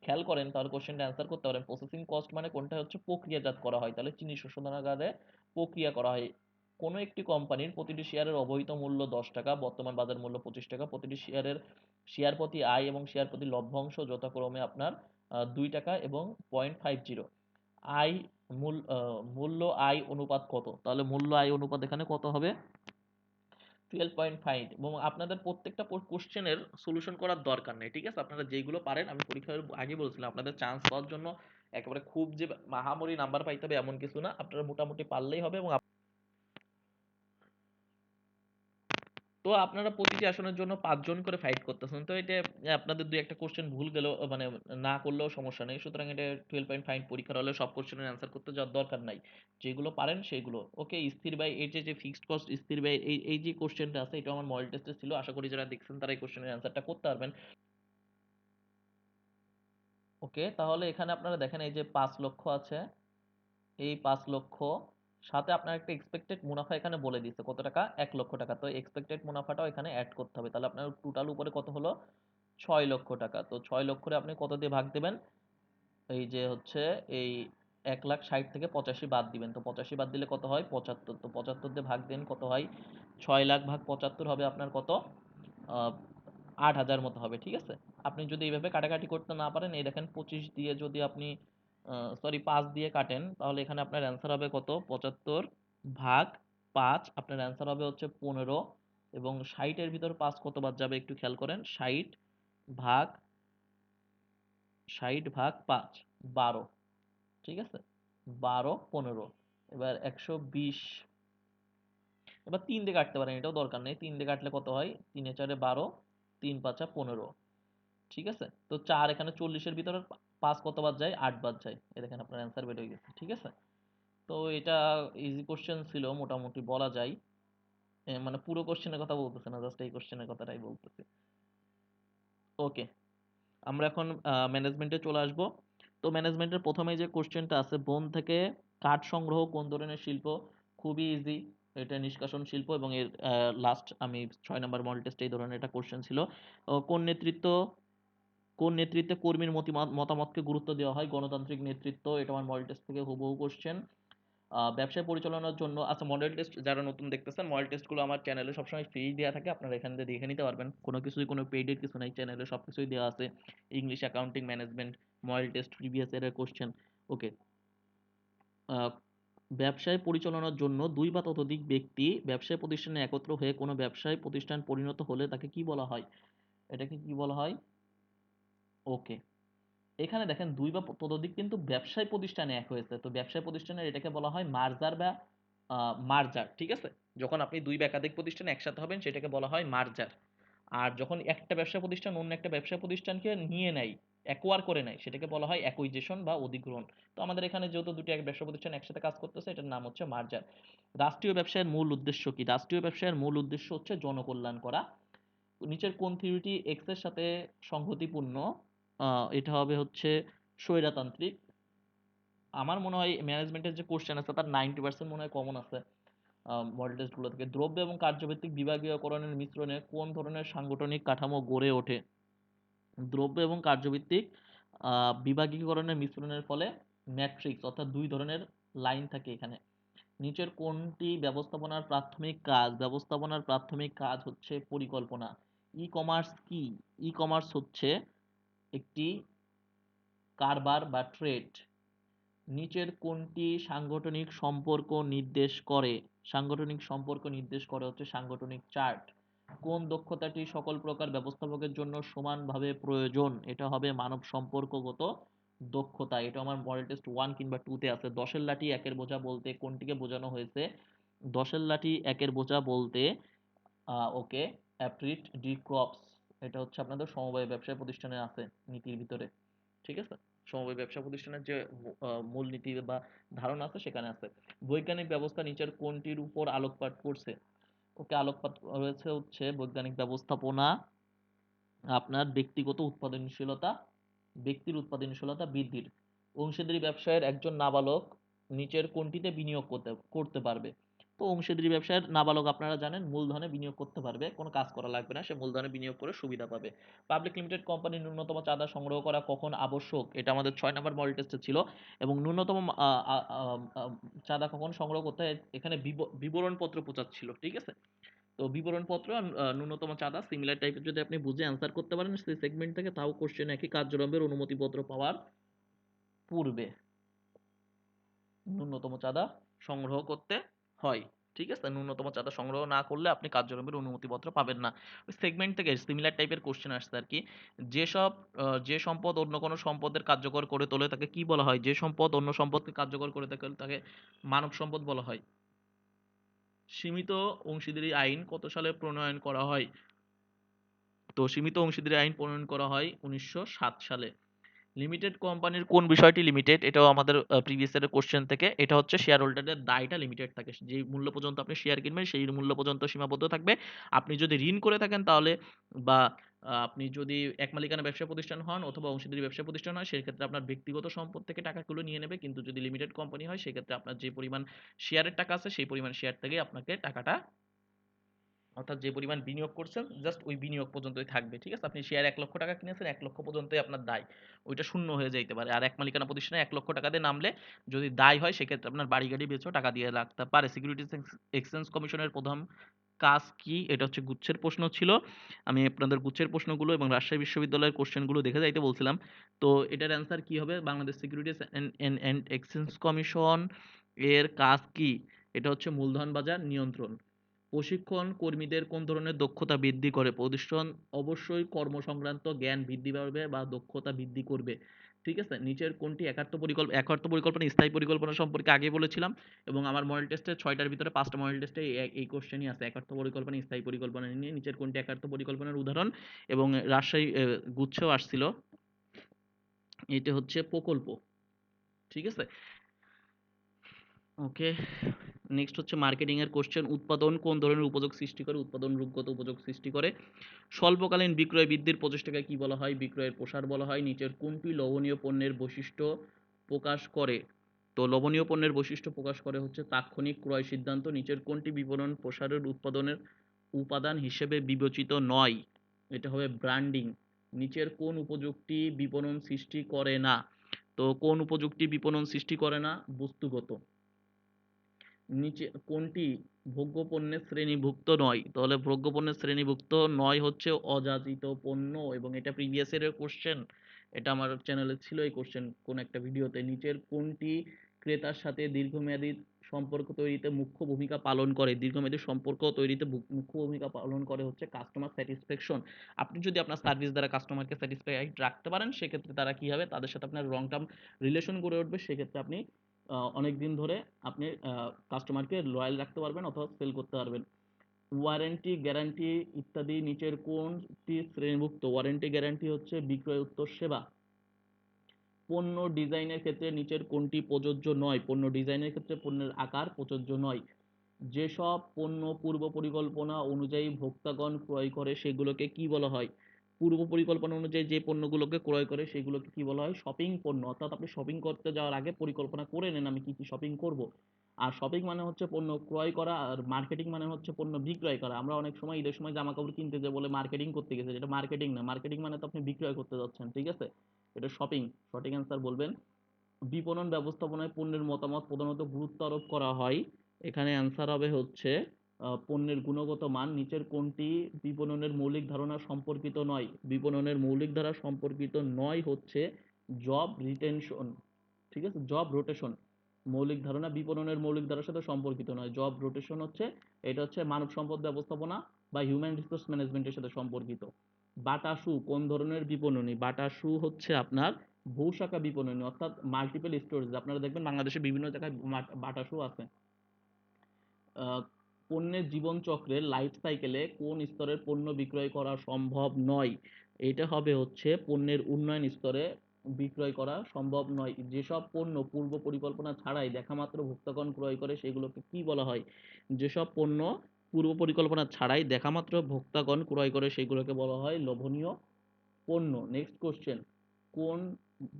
খেয়াল করেন তাহলে কোশ্চেনটা অ্যান্সার করতে পারেন। প্রসেসিং কস্ট মানে কোনটা? হচ্ছে প্রক্রিয়াজাত করা হয়, তাহলে চিনি শোষণাগারে প্রক্রিয়া করা হয়। কোনো একটি কোম্পানির প্রতিটি শেয়ারের অবহিত মূল্য 10 টাকা, বর্তমান বাজার মূল্য 25 টাকা। প্রতিটি শেয়ার প্রতি আয় এবং শেয়ার প্রতি লভ্যাংশ যথাক্রমে আপনার 2 টাকা এবং 0.50। আয় মূল্য আয় অনুপাত কত? তাহলে মূল্য আয় অনুপাত এখানে কত হবে? 12.5। এবং আপনাদের প্রত্যেকটা কোশ্চেনের সলিউশন করার দরকার নেই, ঠিক আছে। আপনারা যেগুলো পারেন, আমি পরীক্ষার আগে বলছিলাম আপনাদের চান্স পাওয়ার জন্য একেবারে খুব যে মাহামরি নাম্বার পাইতে হবে এমন কিছু না, আপনারা মোটামুটি পারলেই হবে। এবং তো আপনারা প্রতিটি আসনের জন্য 5 জন করে ফাইট করতেছেন, তো এটা আপনাদের দুই একটা কোশ্চেন ভুল গেলেও মানে না করলেও সমস্যা নেই, সুতরাং এটা 12.5 পরীক্ষার হলে সব কোশ্চেনের অ্যান্সার করতে যাওয়ার দরকার নাই, যেগুলো পারেন সেগুলো। ওকে। স্থির ব্যয়, এই যে ফিক্সড কস্ট স্থির ব্যয়, এই যে কোশ্চেনটা আছে এটা আমার মডেল টেস্টে ছিল, আশা করি যারা দেখছেন তারা এই কোশ্চেনের অ্যান্সারটা করতে পারবেন। ওকে, তাহলে এখানে আপনারা দেখেন এই যে 5 লক্ষ আছে, এই 5 লক্ষ সাথে আপনার একটা এক্সপেক্টেড মুনাফা এখানে বলে দিচ্ছে কত টাকা, 1 লক্ষ টাকা। তো এক্সপেক্টেড মুনাফাটাও এখানে অ্যাড করতে হবে। তাহলে আপনার টোটাল উপরে কত হলো, 6 লক্ষ টাকা। তো 6 লক্ষরে আপনি কত দিয়ে ভাগ দেবেন, এই যে হচ্ছে এই 1,60,000 থেকে 85 বাদ দিবেন। তো 85 বাদ দিলে কত হয়, 75। তো 75 দিয়ে ভাগ দেন, কত হয়, 6 লাখ ভাগ 75 হবে আপনার কত, 8,000 মতো হবে। ঠিক আছে, আপনি যদি এইভাবে কাটাকাটি করতে না পারেন, এই দেখেন 25 দিয়ে যদি আপনি সরি 5 দিয়ে কাটেন, তাহলে এখানে আপনার অ্যান্সার হবে কত, 75 ভাগ 5, আপনার অ্যান্সার হবে হচ্ছে 15। এবং 60-এর ভিতর 5 কতবার যাবে একটু খেয়াল করেন, ভাগ 60 ভাগ 5, 12। ঠিক আছে, 12, 15। এবার 120, এবার 3 দিয়ে কাটতে পারেন, এটাও দরকার নেই। 3 দিয়ে কাটলে কত হয়, 3 এ 4 12, 3 5 15। ঠিক আছে, তো 4 এখানে 40-এর ভিতরে 5 কতবার যায়, 8 বার যায়। এ দেখেন আপনার অ্যান্সার বের হয়ে গেছে। ঠিক আছে, তো এটা ইজি কোশ্চেন ছিল মোটামুটি বলা যায়। মানে পুরো কোশ্চেনের কথা বলতেছে না, জাস্ট এই কোশ্চেনের কথাটাই বলতেছি। ওকে, আমরা এখন ম্যানেজমেন্টে চলে আসব। তো ম্যানেজমেন্টের প্রথমে যে কোশ্চেনটা আছে, বন থেকে কাঠ সংগ্রহ কোন ধরনের শিল্প, খুবই ইজি, এটা নিষ্কাশন শিল্প। এবং এর লাস্ট আমি 6 নম্বর মডেল টেস্টে এই ধরনের একটা কোশ্চেন ছিল। কোন নেতৃত্বে কর্মীর মতামতকে গুরুত্ব দেওয়া হয়, গণতান্ত্রিক নেতৃত্ব। এটা আমার মডেল টেস্ট থেকে হুবহু কোশ্চেন। ব্যবসায় পরিচালনার জন্য, আচ্ছা মডেল টেস্ট যারা নতুন দেখতেছেন, মডেল টেস্টগুলো আমার চ্যানেলে সবসময় ফ্রি দেওয়া থাকে, আপনারা এখান থেকে দেখে নিতে পারবেন। কোনো কিছুই, কোনো পেইডের কিছু নাই, চ্যানেলে সব কিছুই দেওয়া আছে। English, accounting, management, model test, previous ইয়ারের কোশ্চেন। ওকে, ব্যবসায় পরিচালনার জন্য 2 বা ততোধিক ব্যক্তি ব্যবসায় প্রতিষ্ঠানে একত্র হয়ে কোনো ব্যবসায় প্রতিষ্ঠান পরিণত হলে তাকে কি বলা হয়, এটাকে কি বলা হয়। ওকে, এখানে দেখেন 2 বা ততোধিক কিন্তু ব্যবসায় প্রতিষ্ঠানে এক হয়েছে। তো ব্যবসায় প্রতিষ্ঠানের এটাকে বলা হয় মার্জার বা মার্জার। ঠিক আছে, যখন আপনি 2 বা একাধিক প্রতিষ্ঠান একসাথে হবেন সেটাকে বলা হয় মার্জার। আর যখন একটা ব্যবসা প্রতিষ্ঠান অন্য একটা ব্যবসা প্রতিষ্ঠানকে নিয়ে নেয়, অ্যাকোয়ার করে নেয়, সেটাকে বলা হয় অ্যাকুইজিশন বা অধিগ্রহণ। তো আমাদের এখানে যেহেতু দুটো এক ব্যবসা প্রতিষ্ঠান একসাথে কাজ করতেছে, এটার নাম হচ্ছে মার্জার। রাষ্ট্রীয় ব্যবসায়ের মূল উদ্দেশ্য কি, রাষ্ট্রীয় ব্যবসায়ের মূল উদ্দেশ্য হচ্ছে জনকল্যাণ করা। নিচের কোন থিওরিটি এক্স এর সাথে সংগতিপূর্ণ, এটা হবে হচ্ছে স্বৈরতান্ত্রিক। আমার মনে হয় ম্যানেজমেন্টের যে কোশ্চেন আছে তার 90% মনে হয় কমন আছে মডেল টেস্টগুলো থেকে। দ্রব্য এবং কার্যভিত্তিক বিভাগীয়করণের মিশ্রণে কোন ধরনের সাংগঠনিক কাঠামো গড়ে ওঠে, দ্রব্য এবং কার্যভিত্তিক বিভাগীকরণের মিশ্রণের ফলে ম্যাট্রিক্স, অর্থাৎ 2 ধরনের লাইন থাকে এখানে। নিচের কোনটি ব্যবস্থাপনার প্রাথমিক কাজ, ব্যবস্থাপনার প্রাথমিক কাজ হচ্ছে পরিকল্পনা। ই কমার্স কি, ই কমার্স হচ্ছে একটি কারবার বা ট্রেড। নিচের কোনটি সাংগঠনিক সম্পর্ক নির্দেশ করে, সাংগঠনিক সম্পর্ক নির্দেশ করে হচ্ছে সাংগঠনিক চার্ট। কোন দক্ষতাটি সকল প্রকার ব্যবস্থাপকের জন্য সমানভাবে প্রয়োজন, এটা হবে মানব সম্পর্কগত দক্ষতা। এটা আমার মডেল টেস্ট 1 কিংবা 2 তে আছে। 10-এর লাঠি একের বোঝা বলতে কোনটিকে বোঝানো হয়েছে, 10-এর লাঠি একের বোঝা বলতে ওকে অ্যাপ্রিট ডি ক্রপস, এটা হচ্ছে আপনাদের সমবায় ব্যবসায় প্রতিষ্ঠানে আছে নীতির ভিতরে। ঠিক আছে, সমবায় ব্যবসা প্রতিষ্ঠানের যে মূলনীতি বা ধারণা আছে সেখানে আছে। বৈজ্ঞানিক ব্যবস্থা নিচের কোনটির উপর আলোকপাত করছে, ওকে আলোকপাত রয়েছে হচ্ছে বৈজ্ঞানিক ব্যবস্থাপনা আপনার ব্যক্তিগত উৎপাদনশীলতা, ব্যক্তির উৎপাদনশীলতা বৃদ্ধির। অংশীদারি ব্যবসায়ের একজন নাবালক নিচের কোনটিতে বিনিয়োগ করতে করতে পারবে। তো অংশীদারি ব্যবসায়ের নাবালক আপনারা জানেন মূলধনে বিনিয়োগ করতে পারবে, কোনো কাজ করা লাগবে না, সে মূলধনে বিনিয়োগ করে সুবিধা পাবে। পাবলিক লিমিটেড কোম্পানির ন্যূনতম চাঁদা সংগ্রহ করা কখন আবশ্যক, এটা আমাদের 6 নম্বর মডেল টেস্টে ছিল। এবং ন্যূনতম চাঁদা কখন সংগ্রহ করতে হয়, এখানে বিবরণপত্র ছিল। ঠিক আছে, তো বিবরণপত্র আর ন্যূনতম চাঁদা সিমিলার টাইপের, যদি আপনি বুঝে অ্যান্সার করতে পারেন সেই সেগমেন্ট থেকে, তাও কোশ্চেন একই, কার্যক্রমের অনুমতিপত্র পাওয়ার পূর্বে ন্যূনতম চাঁদা সংগ্রহ করতে হয়। ঠিক আছে, ন্যূনতম চাঁদা সংগ্রহ না করলে আপনি কার্যক্রমের অনুমতিপত্র পাবেন না। ওই সেগমেন্ট থেকে সিমিলার টাইপের কোশ্চেন আসছে আর কি। যেসব যে সম্পদ অন্য কোনো সম্পদের কার্যকর করে তোলে তাকে কি বলা হয়, যে সম্পদ অন্য সম্পদকে কার্যকর করে থাকে তাকে মানব সম্পদ বলা হয়। সীমিত অংশীদারি আইন কত সালে প্রণয়ন করা হয়, তো সীমিত অংশীদারি আইন প্রণয়ন করা হয় 1907 সালে। লিমিটেড কোম্পানির কোন বিষয়টি লিমিটেড, এটাও আমাদের প্রিভিয়াস ইয়ারের কোশ্চেন থেকে। এটা হচ্ছে শেয়ার হোল্ডারদের দায়টা লিমিটেড থাকে, যে মূল্য পর্যন্ত আপনি শেয়ার কিনবেন সেই মূল্য পর্যন্ত সীমাবদ্ধ থাকবে। আপনি যদি ঋণ করে থাকেন তাহলে, বা আপনি যদি এক মালিকানা ব্যবসা প্রতিষ্ঠান হন অথবা অংশীদারি ব্যবসা প্রতিষ্ঠান হয়, সেক্ষেত্রে আপনার ব্যক্তিগত সম্পদ থেকে টাকাগুলো নিয়ে নেবে। কিন্তু যদি লিমিটেড কোম্পানি হয় সেক্ষেত্রে আপনার যে পরিমাণ শেয়ারের টাকা আছে সেই পরিমাণ শেয়ার থেকেই আপনাকে টাকাটা, অর্থাৎ যে পরিমাণ বিনিয়োগ করছেন জাস্ট ওই বিনিয়োগ পর্যন্তই থাকবে। ঠিক আছে, আপনি শেয়ার 1 লক্ষ টাকা কিনেছেন, 1 লক্ষ পর্যন্তই আপনার দায়, ওইটা শূন্য হয়ে যাইতে পারে। আর এক মালিকানা প্রতিষ্ঠানে 1 লক্ষ টাকা দিয়ে নামলে যদি দায় হয় সেক্ষেত্রে আপনার বাড়ি গাড়ি বেচেও টাকা দিয়ে লাগতে পারে। সিকিউরিটিজ এক্সচেঞ্জ কমিশনের প্রধান কাজ কি, এটা হচ্ছে গুচ্ছের প্রশ্ন ছিল। আমি আপনাদের গুচ্ছের প্রশ্নগুলো এবং রাজশাহী বিশ্ববিদ্যালয়ের কোশ্চেনগুলো দেখে যাইতে বলছিলাম। তো এটার অ্যান্সার কি হবে, Bangladesh securities and exchange commission এর কাজ কি, এটা হচ্ছে মূলধন বাজার নিয়ন্ত্রণ। প্রশিক্ষণ কর্মীদের কোন ধরনের দক্ষতা বৃদ্ধি করে, প্রতিষ্ঠান অবশ্যই কর্মসংক্রান্ত জ্ঞান বৃদ্ধি পাবে বা দক্ষতা বৃদ্ধি করবে। ঠিক আছে, নিচের কোনটি একার্থ পরিকল্পনা স্থায়ী পরিকল্পনা সম্পর্কে আগে বলেছিলাম, এবং আমার মডেল টেস্টে 6টার ভিতরে 5টা মডেল টেস্টে এই কোশ্চেনই আছে, একার্থ পরিকল্পনা স্থায়ী পরিকল্পনা নিয়ে নিচের কোনটি একার্থ পরিকল্পনার উদাহরণ। এবং রাজশাহী গুচ্ছেও আসছিল, এটা হচ্ছে প্রকল্প। ঠিক আছে, ওকে। নেক্সট হচ্ছে মার্কেটিং এর কোশ্চেন, উৎপাদন কোন ধরনের উপযোগ সৃষ্টি করে, উৎপাদন রূপগত উপযোগ সৃষ্টি করে। স্বল্পকালীন বিক্রয় বৃদ্ধির প্রচেষ্টাকে কি বলা হয়, বিক্রয়ের প্রসার বলা হয়। নিচের কোনটি লোভনীয় পণ্যের বৈশিষ্ট্য প্রকাশ করে, তো লোভনীয় পণ্যের বৈশিষ্ট্য প্রকাশ করে হচ্ছে তাৎক্ষণিক ক্রয় সিদ্ধান্ত। নিচের কোনটি বিপণন প্রসারের উৎপাদনের উপাদান হিসেবে বিবেচিত নয়, এটা হবে ব্র্যান্ডিং। নিচের কোন উপযুক্তি বিপণন সৃষ্টি করে না, তো কোন উপযুক্তি বিপণন সৃষ্টি করে না, বস্তুগত। নিচে কোনটি ভোগ্য পণ্যের শ্রেণীভুক্ত নয়, তাহলে ভোগ্য পণ্যের শ্রেণীভুক্ত নয় হচ্ছে অযাচিত পণ্য, এবং এটা প্রিভিয়াস ইয়ারের কোশ্চেন। এটা আমার চ্যানেলে ছিল এই কোশ্চেন কোন একটা ভিডিওতে। নিচের কোনটি ক্রেতার সাথে দীর্ঘমেয়াদী সম্পর্ক তৈরিতে মুখ্য ভূমিকা পালন করে, দীর্ঘমেয়াদী সম্পর্ক তৈরিতে মুখ্য ভূমিকা পালন করে হচ্ছে কাস্টমার স্যাটিসফ্যাকশন। আপনি যদি আপনার সার্ভিস দ্বারা কাস্টমারকে স্যাটিসফাইড রাখতে পারেন সেক্ষেত্রে তারা কি হবে, তাদের সাথে আপনার লং টার্ম রিলেশন গড়ে উঠবে। সেক্ষেত্রে আপনি অনেক দিন ধরে আপনি কাস্টমারকে লয়াল রাখতে পারবেন অথবা সেল করতে পারবেন। ওয়ারেন্টি গ্যারান্টি ইত্যাদি নিচের কোনটি শ্রেণীভুক্ত, ওয়ারেন্টি গ্যারান্টি হচ্ছে বিক্রয় উত্তর সেবা। পণ্য ডিজাইনের ক্ষেত্রে নিচের কোনটি প্রযোজ্য নয়, পণ্য ডিজাইনের ক্ষেত্রে পণ্যের আকার প্রযোজ্য নয়। যেসব পণ্য পূর্ব পরিকল্পনা অনুযায়ী ভোক্তাগণ ক্রয় করে সেগুলোকে কি বলা হয়, পূর্ব পরিকল্পনা অনুযায়ী যে পণ্যগুলোকে ক্রয় করে সেগুলোকে কি বলা হয়, শপিং পণ্য। অর্থাৎ আপনি শপিং করতে যাওয়ার আগে পরিকল্পনা করে নেন আমি কি কি শপিং করব। আর শপিং মানে হচ্ছে পণ্য ক্রয় করা, আর মার্কেটিং মানে হচ্ছে পণ্য বিক্রয় করা। আমরা অনেক সময় ঈদের সময় জামা কাপড় কিনতে যাই বলে মার্কেটিং করতে গেছে, যেটা মার্কেটিং না। মার্কেটিং মানে তো আপনি বিক্রয় করতে যাচ্ছেন, ঠিক আছে, এটা শপিং। সঠিক অ্যান্সার বলবেন। বিপণন ব্যবস্থাপনায় পণ্যের মতামত প্রধানত গুরুত্ব আরোপ করা হয়, এখানে অ্যান্সার হবে হচ্ছে পণ্যের গুণগত মান। নিচের কোনটি বিপণনের মৌলিক ধারণা সম্পর্কিত নয়, বিপণনের মৌলিক ধারা সম্পর্কিত নয় হচ্ছে জব রিটেনশন। ঠিক আছে, জব রোটেশন। মৌলিক ধারণা বিপণনের মৌলিক ধারার সাথে সম্পর্কিত নয়। জব রোটেশন হচ্ছে, এটা হচ্ছে মানব সম্পদ ব্যবস্থাপনা বা হিউম্যান রিসোর্স ম্যানেজমেন্টের সাথে সম্পর্কিত। বাটা শু কোন ধরনের বিপণনী, বাটা শু হচ্ছে আপনার বহুশাখা বিপণনী, অর্থাৎ মাল্টিপল স্টোরেজ। আপনারা দেখবেন বাংলাদেশে বিভিন্ন জায়গায় বাটা শু আছে। পণ্যের জীবন চক্রের লাইফ সাইকেলে কোন স্তরের পণ্য বিক্রয় করা সম্ভব নয়, এটা হবে হচ্ছে পণ্যের উন্নয়ন স্তরে বিক্রয় করা সম্ভব নয়। যেসব পণ্য পূর্ব পরিকল্পনা ছাড়াই দেখামাত্র ভোক্তাগণ ক্রয় করে সেগুলোকে কি বলা হয়, যেসব পণ্য পূর্ব পরিকল্পনা ছাড়াই দেখামাত্র ভোক্তাগণ ক্রয় করে সেগুলোকে বলা হয় লোভনীয় পণ্য। নেক্সট কোশ্চেন, কোন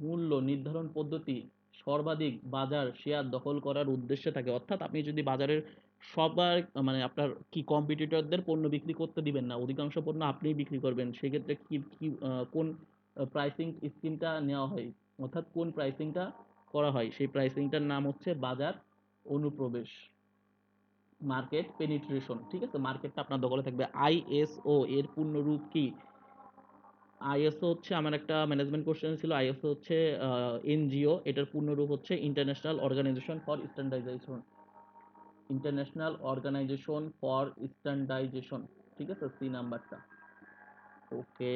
মূল্য নির্ধারণ পদ্ধতি সর্বাধিক বাজার শেয়ার দখল করার উদ্দেশ্যে থাকে, অর্থাৎ আপনি যদি বাজারের সবার মানে আপনার কি কম্পিটিটরদের পণ্য বিক্রি করতে দিবেন না, অধিকাংশ পণ্য আপনিই বিক্রি করবেন, সেক্ষেত্রে কি কি কোন প্রাইসিং স্কিমটা নেওয়া হয়, অর্থাৎ কোন প্রাইসিংটা করা হয়, সেই প্রাইসিংটার নাম হচ্ছে বাজার অনুপ্রবেশ, মার্কেট পেনিট্রেশন। ঠিক আছে, মার্কেটটা আপনার দখলে থাকবে। আইএসও এর পূর্ণরূপ কি, আইএসও হচ্ছে আমার একটা ম্যানেজমেন্ট কোশ্চেন ছিল, আইএসও হচ্ছে এনজিও, এটার পূর্ণরূপ হচ্ছে international organisation for standardisation, international organisation for standardisation. ঠিক আছে, সি নাম্বারটা। ওকে,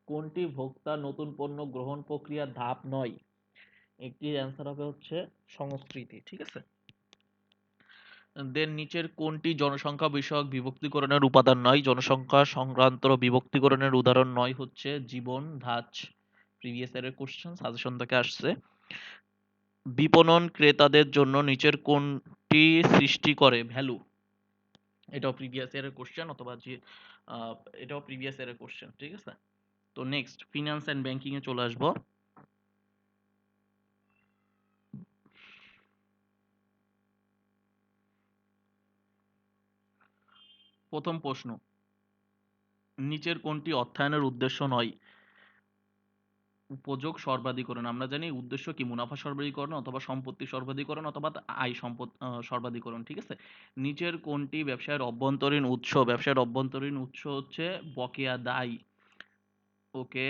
কোনটি ভোক্তা নতুন পণ্য গ্রহণ প্রক্রিয়ার ধাপ নয়, একটির অ্যান্সার হবে হচ্ছে সংস্কৃতি। ঠিক আছে, দেন নিচের কোনটি জনসংখ্যা বিষয়ক বিভক্তিকরণের উপাদান নয়? জনসংখ্যা সংক্রান্ত বিভক্তিকরণের উদাহরণ নয় হচ্ছে জীবন ধাঁচ। প্রিভিয়াস ইয়ারের কোশ্চেন সাজেশন থেকে আসছে। বিপণন ক্রেতাদের জন্য নিচের কোনটি সৃষ্টি করে ভ্যালু? এটাও প্রিভিয়াস ইয়ারের কোশ্চেন, অথবা যে আহ, এটাও প্রিভিয়াস ইয়ারের কোশ্চেন, ঠিক আছে। তো নেক্সট ফিনান্স অ্যান্ড ব্যাংকিং এ চলে আসবো। প্রথম প্রশ্ন, নিচের কোনটি অর্থায়নের উদ্দেশ্য নয়? উপযোগ সর্বাধিকরণ। আমরা জানি উদ্দেশ্য কি, মুনাফা সর্বাধিকরণ অথবা সম্পত্তি সর্বাধিকরণ অথবা আয় সম্পদ সর্বাধিকরণ, ঠিক আছে। নিচের কোনটি ব্যবসায়ের অভ্যন্তরীণ উৎস? ব্যবসায়ের অভ্যন্তরীণ উৎস হচ্ছে বকেয়া দায়। ওকে,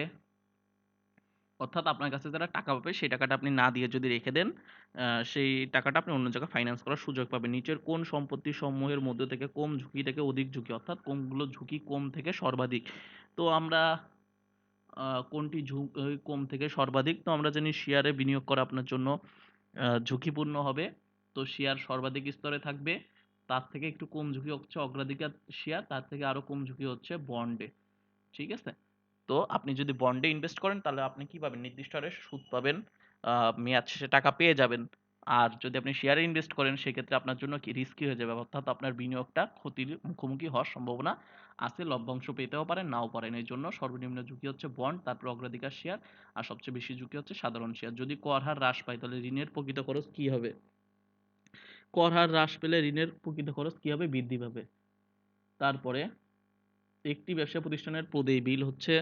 অর্থাৎ আপনার কাছে যারা টাকা পাবে সেই টাকাটা আপনি না দিয়ে যদি রেখে দেন, সেই টাকাটা আপনি অন্য জায়গায় ফাইন্যান্স করার সুযোগ পাবেন। নিচের কোন সম্পত্তি সমূহের মধ্যে থেকে কম ঝুঁকি থেকে অধিক ঝুঁকি, অর্থাৎ কোনগুলো ঝুঁকি কম থেকে সর্বাধিক? তো আমরা কোনটি কম থেকে সর্বাধিক? তো আমরা জানি শেয়ারে বিনিয়োগ করা আপনার জন্য ঝুঁকিপূর্ণ হবে। তো শেয়ার সর্বাধিক স্তরে থাকবে। তার থেকে একটু কম ঝুঁকি হচ্ছে অগ্রাধিকার শেয়ার, তার থেকে আরো কম ঝুঁকি হচ্ছে বন্ডে, ঠিক আছে। তো আপনি যদি বন্ডে ইনভেস্ট করেন তাহলে আপনি কি পাবেন? নির্দিষ্ট হারে সুদ পাবেন, মেয়াদ শেষে টাকা পেয়ে যাবেন। আর যদি আপনি শেয়ারে ইনভেস্ট করেন সেক্ষেত্রে আপনার জন্য কি রিস্কি হয়ে যাবে, অর্থাৎ আপনার বিনিয়োগটা ক্ষতির মুখোমুখি হওয়ার সম্ভাবনা আছে। লভ্যাংশ পেতেও পারেন, নাও পারেন। এই জন্য সর্বনিম্ন ঝুঁকি হচ্ছে বন্ড, তারপর অগ্রাধিকার শেয়ার, আর সবচেয়ে বেশি ঝুঁকি হচ্ছে সাধারণ শেয়ার। যদি কর হার হ্রাস পায় তাহলে ঋণের প্রকৃত খরচ কি হবে? কর হার হ্রাস পেলে ঋণের প্রকৃত খরচ কি হবে? বৃদ্ধি পাবে। তারপরে একটি ব্যবসা প্রতিষ্ঠানের প্রদেয় বিল হচ্ছে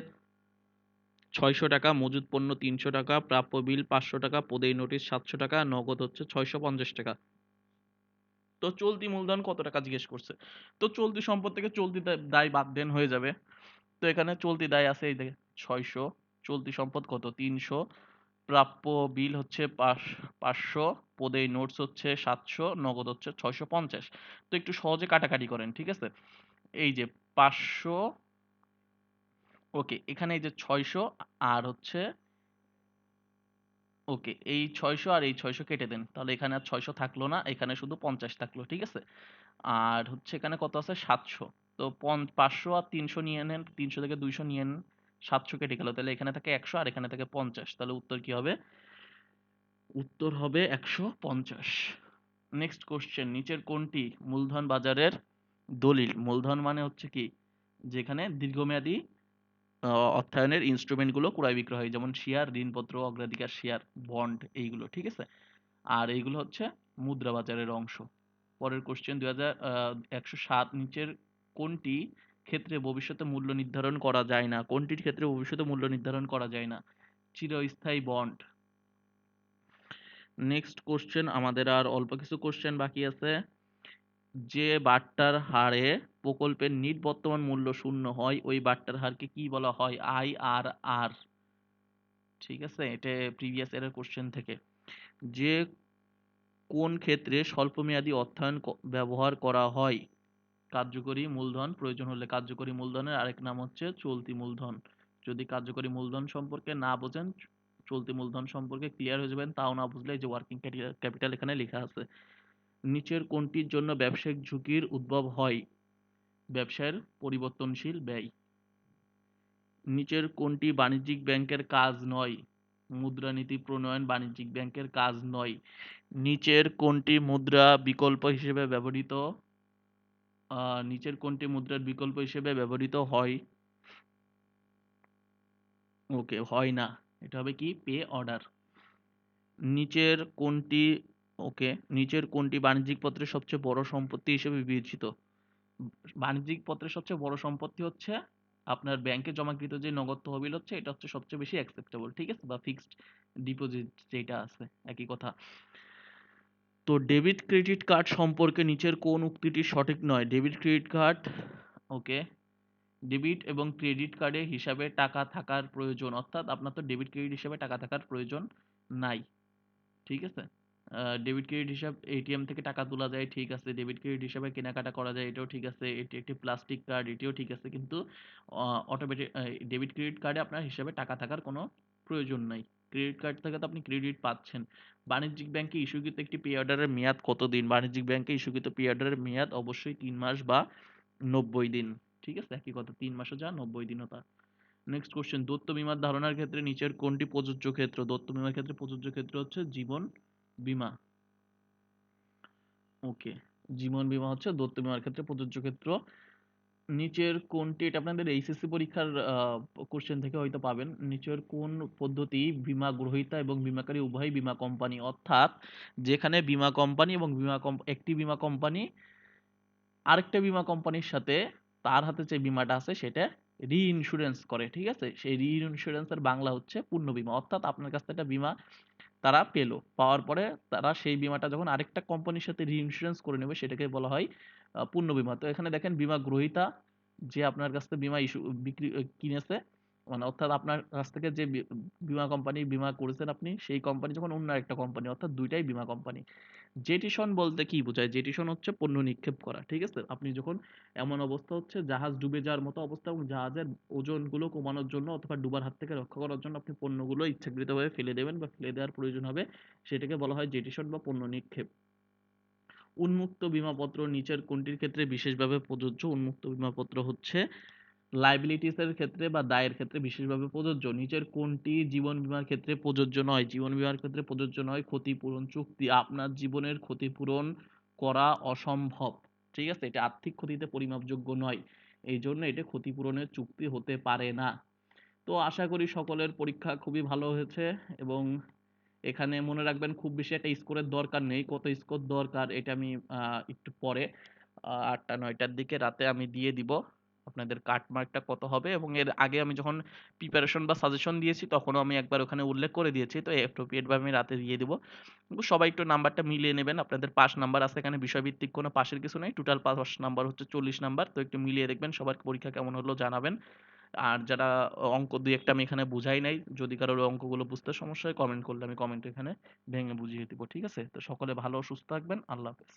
৬০০ টাকা, মজুত পণ্য ৩০০ টাকা, প্রাপ্য বিল ৫০০ টাকা, প্রদেয় নোটিশ ৭০০ টাকা, নগদ হচ্ছে ৬৫০ টাকা। তো চলতি মূলধন কত টাকা জিজ্ঞেস করছে। তো চলতি সম্পদ থেকে চলতি দায় বাদ দেন হয়ে যাবে। তো এখানে চলতি দায় আছে এই দেখে ৬০০, চলতি সম্পদ কত ৩০০, প্রাপ্য বিল হচ্ছে ৫০০, প্রদেয় নোটস হচ্ছে ৭০০, নগদ হচ্ছে ৬৫০। তো একটু সহজে কাটাকাটি করেন, ঠিক আছে। এই যে ৫০০, ওকে, এখানে এই যে ৬০০ আর হচ্ছে, ওকে, এই ৬০০ আর এই ৬০০ কেটে দেন, তাহলে এখানে আর ৬০০ থাকলো না, এখানে শুধু ৫০ থাকলো, ঠিক আছে। আর হচ্ছে এখানে কত আছে ৭০০। তো ৫০০ আর ৩০০ নিয়ে নেন, ৩০০ থেকে ২০০ নিয়ে নেন, ৭০০ কেটে গেল, তাহলে এখানে থাকে ১০০ আর এখানে থাকে ৫০, তাহলে উত্তর কি হবে? উত্তর হবে ১৫০। নেক্সট কোশ্চেন, নিচের কোনটি মূলধন বাজারের দলিল? মূলধন মানে হচ্ছে কি, যেখানে দীর্ঘমেয়াদী অর্থায়নের ইনস্ট্রুমেন্ট গুলো ক্রয় বিক্রয় হয়, যেমন শেয়ার, ঋণপত্র, অগ্রাধিকার শেয়ার, বন্ড, এইগুলো, ঠিক আছে। আর এইগুলো হচ্ছে মুদ্রা বাজারের অংশ। পরের কোশ্চেন 2107, নিচের কোনটি ক্ষেত্রে ভবিষ্যতে মূল্য নির্ধারণ করা যায় না? কোনটির ক্ষেত্রে ভবিষ্যতে মূল্য নির্ধারণ করা যায় না? চিরস্থায়ী বন্ড। নেক্সট কোশ্চেন, আমাদের আর অল্প কিছু কোশ্চেন বাকি আছে। যে বাট্টার হারে প্রকল্পের নিট বর্তমান মূল্য শূন্য হয় ওই বাট্টার হারকে কি বলা হয়? IRR, ঠিক আছে। এটা প্রিভিয়াস ইয়ারের কোশ্চেন থেকে। যে কোন ক্ষেত্রে স্বল্পমেয়াদী অর্থায়ন ব্যবহার করা হয়? কার্যকরী মূলধন প্রয়োজন হলে। কার্যকরী মূলধনের আরেক নাম হচ্ছে চলতি মূলধন। যদি কার্যকরী মূলধন সম্পর্কে না বোঝেন, চলতি মূলধন সম্পর্কে ক্লিয়ার হয়ে যাবেন। তাও না বুঝলে এই যে ওয়ার্কিং ক্যাপিটাল এখানে লেখা আছে। নিচের কোনটির জন্য ব্যবসায়িক ঝুঁকির উদ্ভব হয়? ব্যবসায়ের পরিবর্তনশীল ব্যয়। নিচের কোনটি বাণিজ্যিক ব্যাংকের কাজ নয়? মুদ্রানীতি প্রণয়ন বাণিজ্যিক ব্যাংকের কাজ নয়। নিচের কোনটি মুদ্রা বিকল্প হিসেবে ব্যবহৃত নিচের কোনটি মুদ্রার বিকল্প হিসেবে ব্যবহৃত হয়? ওকে, হয় না। এটা হবে কি, পে অর্ডার। নিচের কোনটি, ওকে, নিচের কোনটি বাণিজ্যিক পত্রের সবচেয়ে বড় সম্পত্তি হিসেবে বিবেচিত? বাণিজ্যিক পত্রের সবচেয়ে বড় সম্পত্তি হচ্ছে আপনার ব্যাংকে জমাকৃত যে নগদ তহবিল হচ্ছে, এটা হচ্ছে সবচেয়ে বেশি অ্যাকসেপ্টেবল, ঠিক আছে, বা ফিক্সড ডিপোজিট যেটা আছে, একই কথা। তো ডেবিট ক্রেডিট কার্ড সম্পর্কে নিচের কোন উক্তিটি সঠিক নয়? ডেবিট ক্রেডিট কার্ড, ওকে, ডেবিট এবং ক্রেডিট কার্ডে হিসাবে টাকা থাকার প্রয়োজন, অর্থাৎ আপনার তো ডেবিট ক্রেডিট হিসাবে টাকা থাকার প্রয়োজন নাই, ঠিক আছে। ডেবিট ক্রেডিট হিসাব এটিএম থেকে টাকা তোলা যায়, ঠিক আছে। ডেবিট ক্রেডিট হিসাবে কেনাকাটা করা যায়, এটাও ঠিক আছে। এটি একটি প্লাস্টিক কার্ড, এটিও ঠিক আছে। কিন্তু অটোমেটিক ডেবিট ক্রেডিট কার্ডে আপনার হিসাবে টাকা থাকার কোনো প্রয়োজন নাই। ক্রেডিট কার্ড থেকে তো আপনি ক্রেডিট পাচ্ছেন। বাণিজ্যিক ব্যাংকে ইস্যুকৃত একটি পে অর্ডারের মেয়াদ কতদিন? বাণিজ্যিক ব্যাংকে ইস্যুকৃত পে অর্ডারের মেয়াদ অবশ্যই ৩ মাস বা ৯০ দিন। ঠিক আছে? একই কথা, ৩ মাসও যা ৯০ দিনও তা। নেক্সট কোয়েশ্চেন, দত্ত বীমার ধারণার ক্ষেত্রে নিচের কোনটি প্রযোজ্য ক্ষেত্র? দত্ত বীমার ক্ষেত্রে প্রযোজ্য ক্ষেত্র হচ্ছে জীবন বীমা। ওকে, জীবন বীমা হচ্ছে দত্ত বীমার ক্ষেত্রে প্রযোজ্য ক্ষেত্র। নিচের কোনটি, এটা আপনাদের এইচএসসি পরীক্ষার কোশ্চেন থেকে হয়তো পাবেন, নিচের কোন পদ্ধতি বীমা গ্রহীতা এবং বীমাকারী উভয় বীমা কোম্পানি, অর্থাৎ যেখানে বীমা কোম্পানি এবং একটি বীমা কোম্পানি আরেকটা বীমা কোম্পানির সাথে তার হাতে যে বীমাটা আছে সেটা রি-ইন্স্যুরেন্স করে, ঠিক আছে? সেই রি-ইন্স্যুরেন্সের বাংলা হচ্ছে পূর্ণ বীমা। অর্থাৎ আপনার কাছ থেকে একটা বীমা তারা পেলো, পাওয়ার পরে তারা সেই বীমাটা যখন আরেকটা কোম্পানির সাথে রি-ইন্স্যুরেন্স করে নেবে সেটাকে বলা হয় পূর্ণ বীমা। তো এখানে দেখেন বীমা গ্রহীতা যে আপনার কাছ থেকে বীমা বিক্রি কিনেছে, মানে অর্থাৎ আপনার কাছ থেকে যে বীমা কোম্পানি বীমা করেছেন আপনি, সেই কোম্পানি যখন অন্য একটা কোম্পানি, অর্থাৎ দুইটাই বীমা কোম্পানি। জেটিশন বলতে কি বোঝায়? জেটিশন হচ্ছে পণ্য নিক্ষেপ করা, ঠিক আছে? আপনি যখন এমন অবস্থা হচ্ছে জাহাজ ডুবে যাওয়ার মতো অবস্থা এবং জাহাজের ওজনগুলো কমানোর জন্য অথবা ডুবার হাত থেকে রক্ষা করার জন্য আপনি পণ্যগুলো ইচ্ছাকৃতভাবে ফেলে দেবেন বা ফেলে দেওয়ার প্রয়োজন হবে, সেটাকে বলা হয় জেটিশন বা পণ্য নিক্ষেপ। উন্মুক্ত বীমাপত্র নিচের কোনটির ক্ষেত্রে বিশেষভাবে প্রযোজ্য? উন্মুক্ত বীমাপত্র হচ্ছে লাইবিলিটিস এর ক্ষেত্রে বা দায়ের ক্ষেত্রে বিশেষভাবে প্রযোজ্য। নিচের কোনটি জীবন বীমার ক্ষেত্রে প্রযোজ্য নয়? জীবন বীমার ক্ষেত্রে প্রযোজ্য নয় ক্ষতিপূরণ চুক্তি। আপনার জীবনের ক্ষতিপূরণ করা অসম্ভব, ঠিক আছে? এটা আর্থিক ক্ষতিতে পরিমাপযোগ্য নয়, এই জন্য এটা ক্ষতিপূরণের চুক্তি হতে পারে না। তো আশা করি সকলের পরীক্ষা খুবই ভালো হয়েছে এবং এখানে মনে রাখবেন খুব বেশি একটা স্কোরের দরকার নেই। কত স্কোর দরকার এটা আমি একটু পরে ৮টা ৯টার দিকে রাতে আমি দিয়ে দিব আপনাদের কাট মার্কটা কত হবে, এবং এর আগে আমি যখন প্রিপারেশন বা সাজেশন দিয়েছি তখনও আমি একবার ওখানে উল্লেখ করে দিয়েছি, তো অ্যাপ্রোপ্রিয়েট ভাবে আমি রাতে দিয়ে দিব। সবাই একটু নাম্বারটা মিলিয়ে নেবেন, আপনাদের পাস নাম্বার আছে এখানে, বিষয়ভিত্তিক কোনো পাশের কিছু নেই, টোটাল পাস নাম্বার হচ্ছে 40 নাম্বার। তো একটু মিলিয়ে দেখবেন, সবার পরীক্ষা কেমন হলো জানাবেন। আর যারা অঙ্ক দুই একটা আমি এখানে বুঝাই নাই, যদি কারোর অঙ্কগুলো বুঝতে সমস্যা হয় কমেন্ট করলে আমি কমেন্ট এখানে ভেঙে বুঝিয়ে দিব, ঠিক আছে? তো সকলে ভালো ও সুস্থ থাকবেন, আল্লাহ হাফেজ।